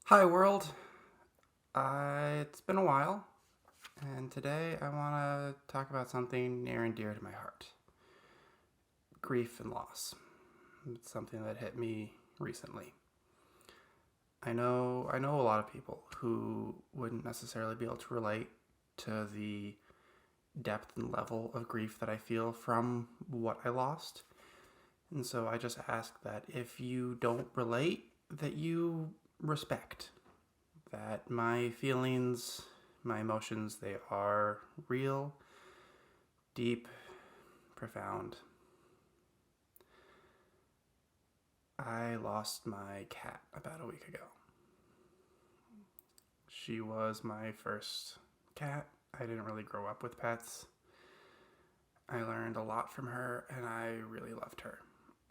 Hi, world. It's been a while, and today I want to talk about something near and dear to my heart: grief and loss. It's something that hit me recently. I know a lot of people who wouldn't necessarily be able to relate to the depth and level of grief that I feel from what I lost. And so I just ask that if you don't relate, that you respect that my feelings, my emotions, they are real, deep, profound. I lost my cat about a week ago. She was my first cat. I didn't really grow up with pets. I learned a lot from her and I really loved her.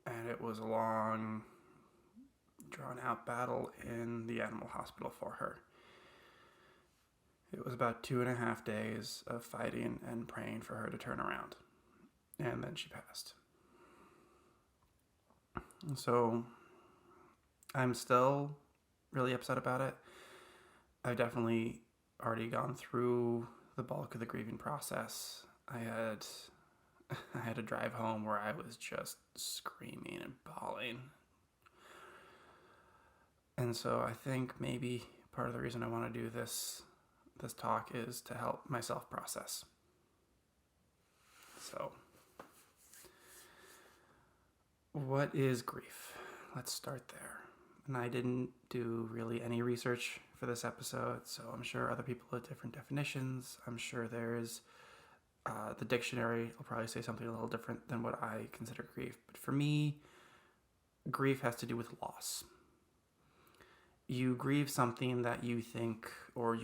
And it was a long, drawn out battle in the animal hospital for her. It was about 2.5 days of fighting and praying for her to turn around. And then she passed. So I'm still really upset about it. I've definitely already gone through the bulk of the grieving process. I had a drive home where I was just screaming and bawling. And so I think maybe part of the reason I want to do this talk is to help myself process. So, what is grief? Let's start there. And I didn't do really any research for this episode, so I'm sure other people have different definitions. I'm sure there's the dictionary will probably say something a little different than what I consider grief. But for me, grief has to do with loss. You grieve something that you think or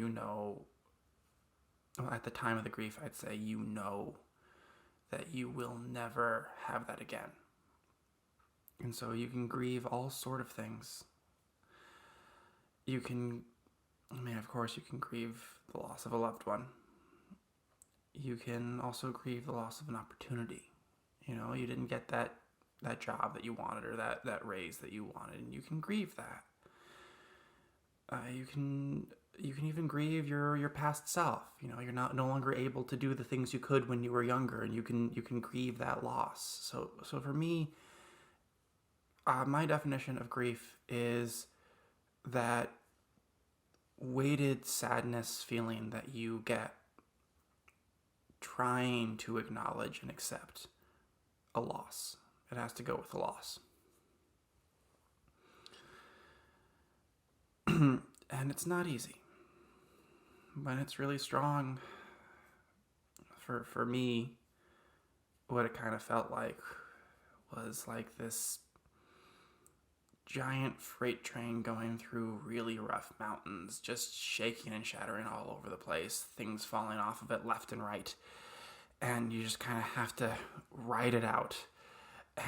at the time of the grief, I'd say that you will never have that again. And so you can grieve all sort of things. Of course, you can grieve the loss of a loved one. You can also grieve the loss of an opportunity. You didn't get that job that you wanted or that raise that you wanted, and you can grieve that. You can even grieve your past self. You're no longer able to do the things you could when you were younger, and you can grieve that loss. So for me, my definition of grief is that weighted sadness feeling that you get trying to acknowledge and accept a loss. It has to go with a loss. And it's not easy. When it's really strong, for me, what it kind of felt like was like this giant freight train going through really rough mountains, just shaking and shattering all over the place, things falling off of it left and right. And you just kind of have to ride it out.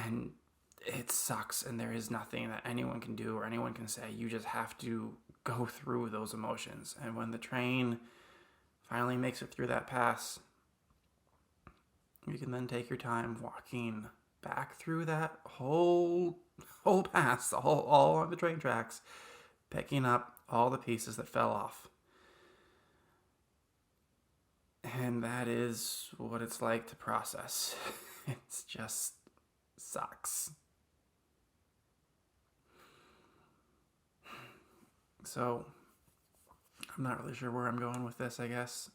And it sucks, and there is nothing that anyone can do or anyone can say. You just have to go through those emotions. And when the train finally makes it through that pass, you can then take your time walking back through that whole pass, all on the train tracks, picking up all the pieces that fell off. And that is what it's like to process. It's just sucks. So, I'm not really sure where I'm going with this, I guess.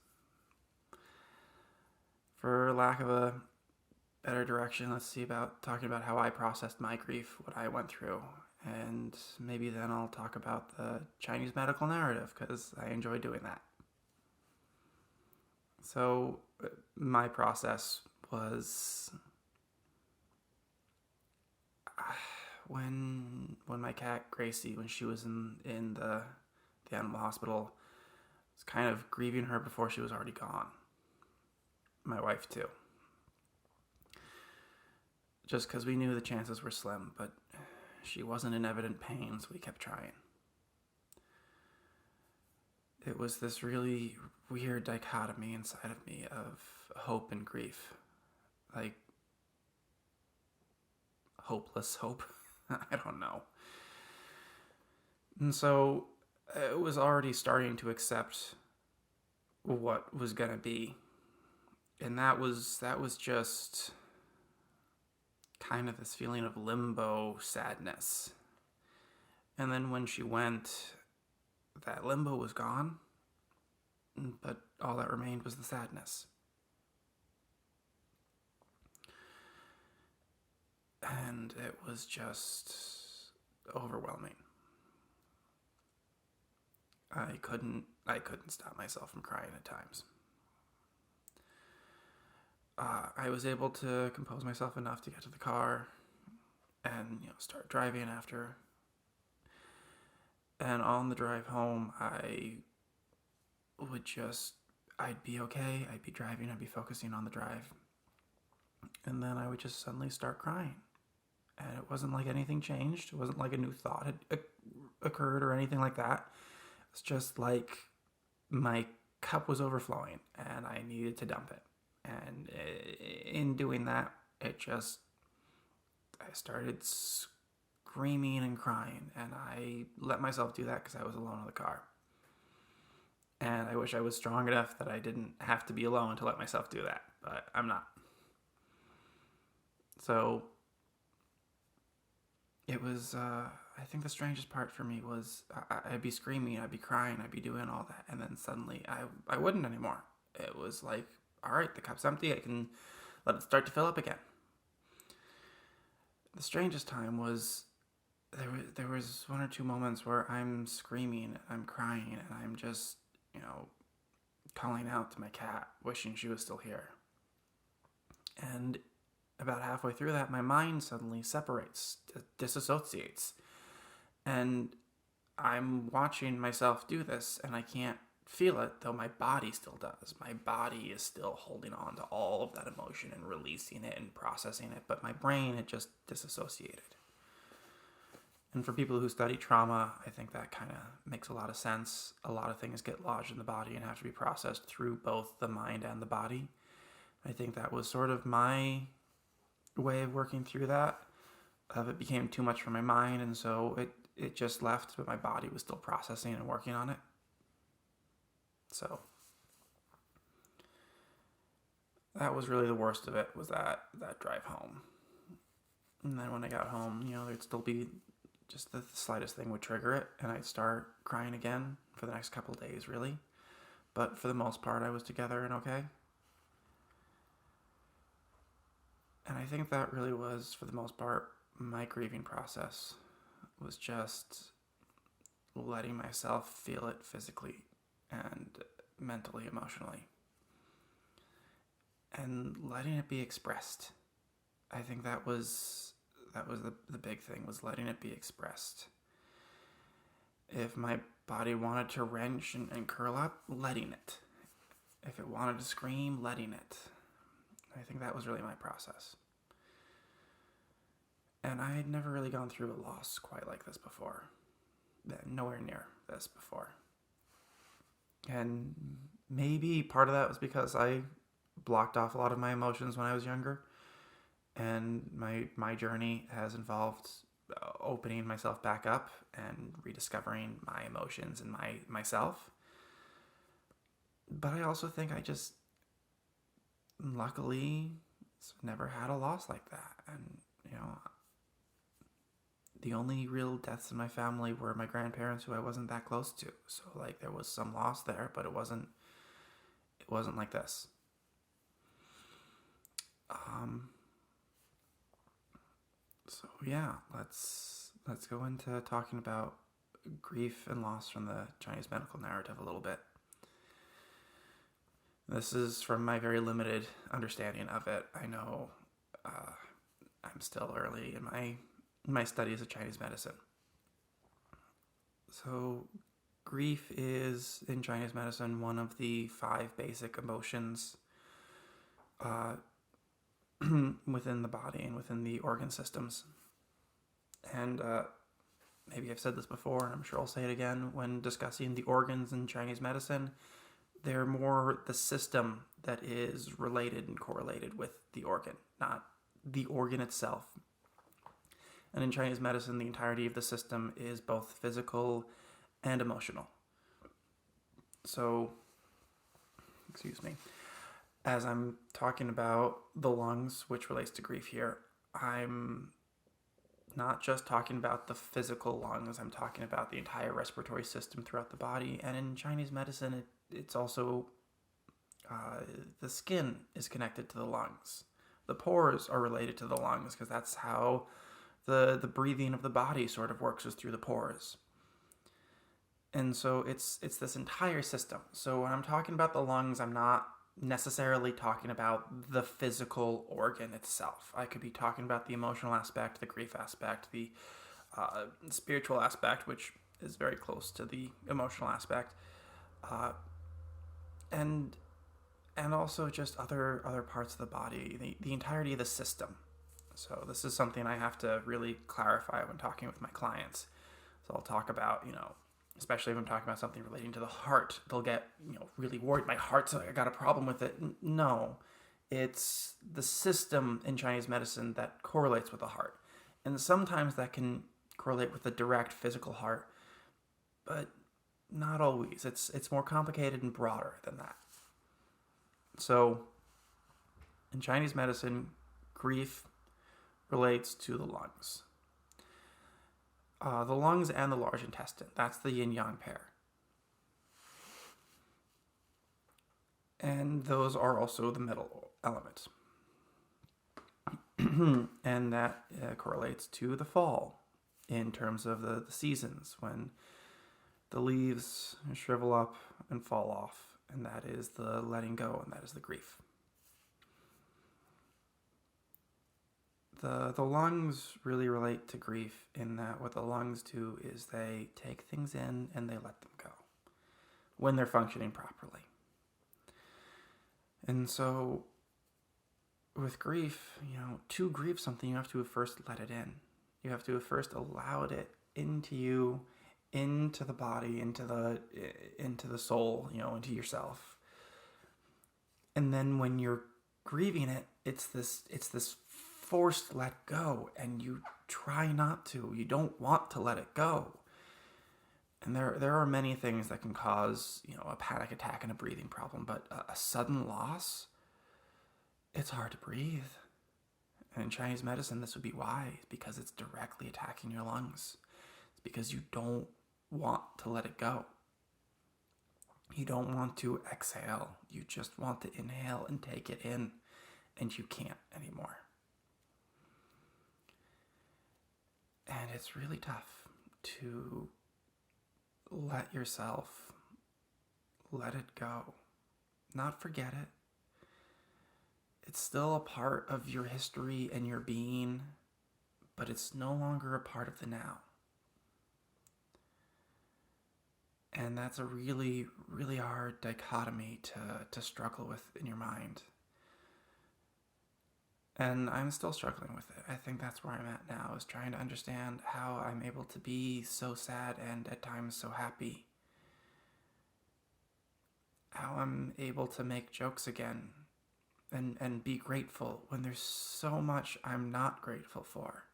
For lack of a better direction, let's see about talking about how I processed my grief, what I went through. And maybe then I'll talk about the Chinese medical narrative, because I enjoy doing that. So, my process was when my cat Gracie, when she was in the animal hospital, I was kind of grieving her before she was already gone. My wife too. Just because we knew the chances were slim, but she wasn't in evident pain, so we kept trying. It was this really weird dichotomy inside of me of hope and grief. Like, hopeless hope. I don't know. And so it was already starting to accept what was gonna be, and that was just kind of this feeling of limbo sadness. And then when she went, that limbo was gone, but all that remained was the sadness. And it was just overwhelming. I couldn't stop myself from crying at times. I was able to compose myself enough to get to the car and start driving after. And on the drive home, I'd be okay. I'd be driving. I'd be focusing on the drive, and then I would just suddenly start crying. And it wasn't like anything changed. It wasn't like a new thought had occurred or anything like that. It's just like my cup was overflowing and I needed to dump it. And in doing that, I started screaming and crying. And I let myself do that because I was alone in the car. And I wish I was strong enough that I didn't have to be alone to let myself do that. But I'm not. So it was, I think the strangest part for me was I'd be screaming, I'd be crying, I'd be doing all that. And then suddenly I wouldn't anymore. It was like, all right, the cup's empty. I can let it start to fill up again. The strangest time was there was one or two moments where I'm screaming, I'm crying, and I'm just, calling out to my cat, wishing she was still here. And about halfway through that, my mind suddenly separates, disassociates. And I'm watching myself do this, and I can't feel it, though my body still does. My body is still holding on to all of that emotion and releasing it and processing it, but my brain had just disassociated. And for people who study trauma, I think that kind of makes a lot of sense. A lot of things get lodged in the body and have to be processed through both the mind and the body. I think that was sort of my way of working through that. It became too much for my mind, and so it just left, but my body was still processing and working on it. So that was really the worst of it, was that drive home. And then when I got home, there'd still be just the slightest thing would trigger it, and I'd start crying again for the next couple of days, really. But for the most part, I was together and okay. And I think that really was, for the most part, my grieving process, was just letting myself feel it physically and mentally, emotionally, and letting it be expressed. I think that was the big thing, was letting it be expressed. If my body wanted to wrench and curl up, letting it. If it wanted to scream, letting it. I think that was really my process. And I had never really gone through a loss quite like this before. Nowhere near this before. And maybe part of that was because I blocked off a lot of my emotions when I was younger. And my journey has involved opening myself back up and rediscovering my emotions and myself. But I also think I just, luckily, never had a loss like that. And, the only real deaths in my family were my grandparents, who I wasn't that close to. So, there was some loss there, but it wasn't like this. So yeah, let's go into talking about grief and loss from the Chinese medical narrative a little bit. This is from my very limited understanding of it. I know I'm still early in my studies of Chinese medicine. So grief is, in Chinese medicine, one of the 5 basic emotions within the body and within the organ systems. And maybe I've said this before, and I'm sure I'll say it again when discussing the organs in Chinese medicine. They're more the system that is related and correlated with the organ, not the organ itself. And in Chinese medicine, the entirety of the system is both physical and emotional. So, excuse me, as I'm talking about the lungs, which relates to grief here, I'm not just talking about the physical lungs, I'm talking about the entire respiratory system throughout the body. And in Chinese medicine, it's also the skin is connected to the lungs. The pores are related to the lungs because that's how the breathing of the body sort of works, is through the pores. And so it's this entire system. So when I'm talking about the lungs, I'm not necessarily talking about the physical organ itself. I could be talking about the emotional aspect, the grief aspect, the spiritual aspect, which is very close to the emotional aspect, and also just other parts of the body, the entirety of the system. So this is something I have to really clarify when talking with my clients. So I'll talk about, especially if I'm talking about something relating to the heart, they'll get, really worried. My heart's, I got a problem with it. No, it's the system in Chinese medicine that correlates with the heart. And sometimes that can correlate with the direct physical heart, but not always. It's more complicated and broader than that. So in Chinese medicine, grief relates to the lungs. The lungs and the large intestine. That's the yin-yang pair. And those are also the middle element. And that correlates to the fall in terms of the seasons, when the leaves shrivel up and fall off. And that is the letting go, and that is the grief. The lungs really relate to grief in that what the lungs do is they take things in and they let them go when they're functioning properly. And so with grief, to grieve something, you have to first let it in. You have to first allow it into you, into the body, into the soul, into yourself. And then when you're grieving it, it's this forced let go, and you try not to. You don't want to let it go. And there are many things that can cause, a panic attack and a breathing problem, but a sudden loss, it's hard to breathe. And in Chinese medicine, this would be why, because it's directly attacking your lungs. It's because you don't want to let it go. You don't want to exhale. You just want to inhale and take it in, and you can't anymore. And it's really tough to let yourself let it go. Not forget it. It's still a part of your history and your being, but it's no longer a part of the now. And that's a really, really hard dichotomy to struggle with in your mind. And I'm still struggling with it. I think that's where I'm at now, is trying to understand how I'm able to be so sad and at times so happy. How I'm able to make jokes again and be grateful when there's so much I'm not grateful for.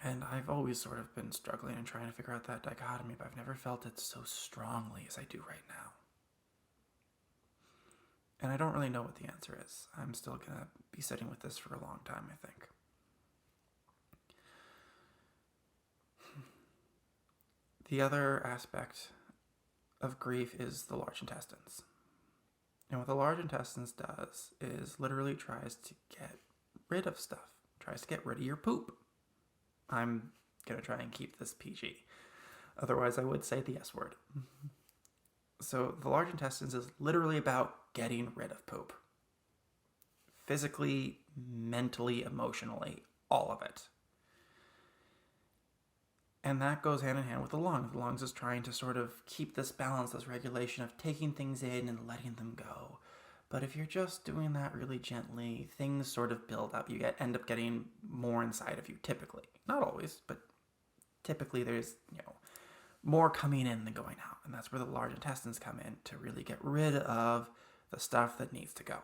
And I've always sort of been struggling and trying to figure out that dichotomy, but I've never felt it so strongly as I do right now. And I don't really know what the answer is. I'm still going to be sitting with this for a long time, I think. The other aspect of grief is the large intestines. And what the large intestines does is literally tries to get rid of stuff, tries to get rid of your poop. I'm going to try and keep this PG. Otherwise, I would say the S word. So the large intestines is literally about getting rid of poop. Physically, mentally, emotionally, all of it. And that goes hand in hand with the lungs. The lungs is trying to sort of keep this balance, this regulation of taking things in and letting them go. But if you're just doing that really gently, things sort of build up. You end up getting more inside of you, typically. Not always, but typically there's, more coming in than going out. And that's where the large intestines come in, to really get rid of the stuff that needs to go.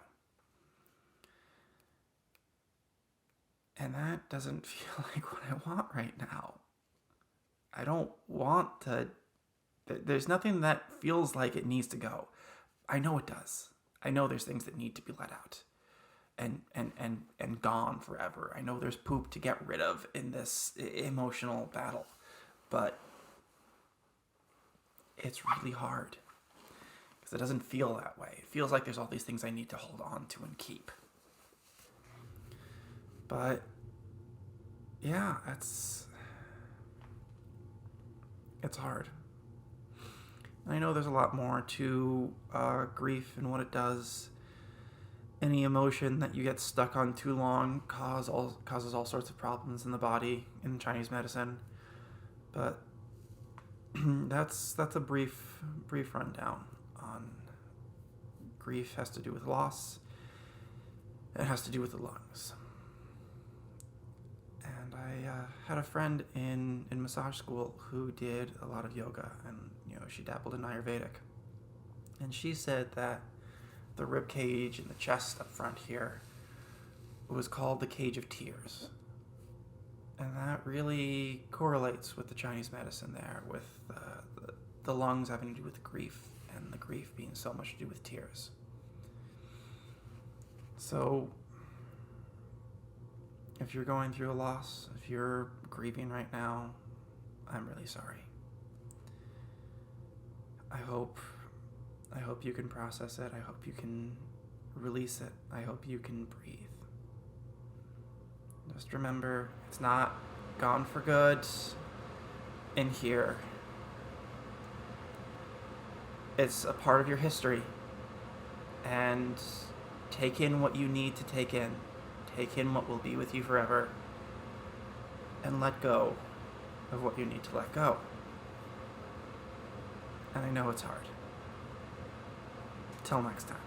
And that doesn't feel like what I want right now. I don't want to. There's nothing that feels like it needs to go. I know it does. I know there's things that need to be let out and gone forever. I know there's poop to get rid of in this emotional battle, but it's really hard because it doesn't feel that way. It feels like there's all these things I need to hold on to and keep. But yeah, it's hard. I know there's a lot more to grief and what it does. Any emotion that you get stuck on too long causes all sorts of problems in the body in Chinese medicine. But that's a brief rundown on grief. Has to do with loss. It has to do with the lungs. And I had a friend in massage school who did a lot of yoga, and she dabbled in Ayurvedic. And she said that the rib cage and the chest up front here was called the cage of tears. And that really correlates with the Chinese medicine there, with the lungs having to do with grief, and the grief being so much to do with tears. So if you're going through a loss, if you're grieving right now, I'm really sorry. I hope you can process it. I hope you can release it. I hope you can breathe. Just remember, it's not gone for good in here. It's a part of your history. And take in what you need to take in. Take in what will be with you forever. And let go of what you need to let go. And I know it's hard. Till next time.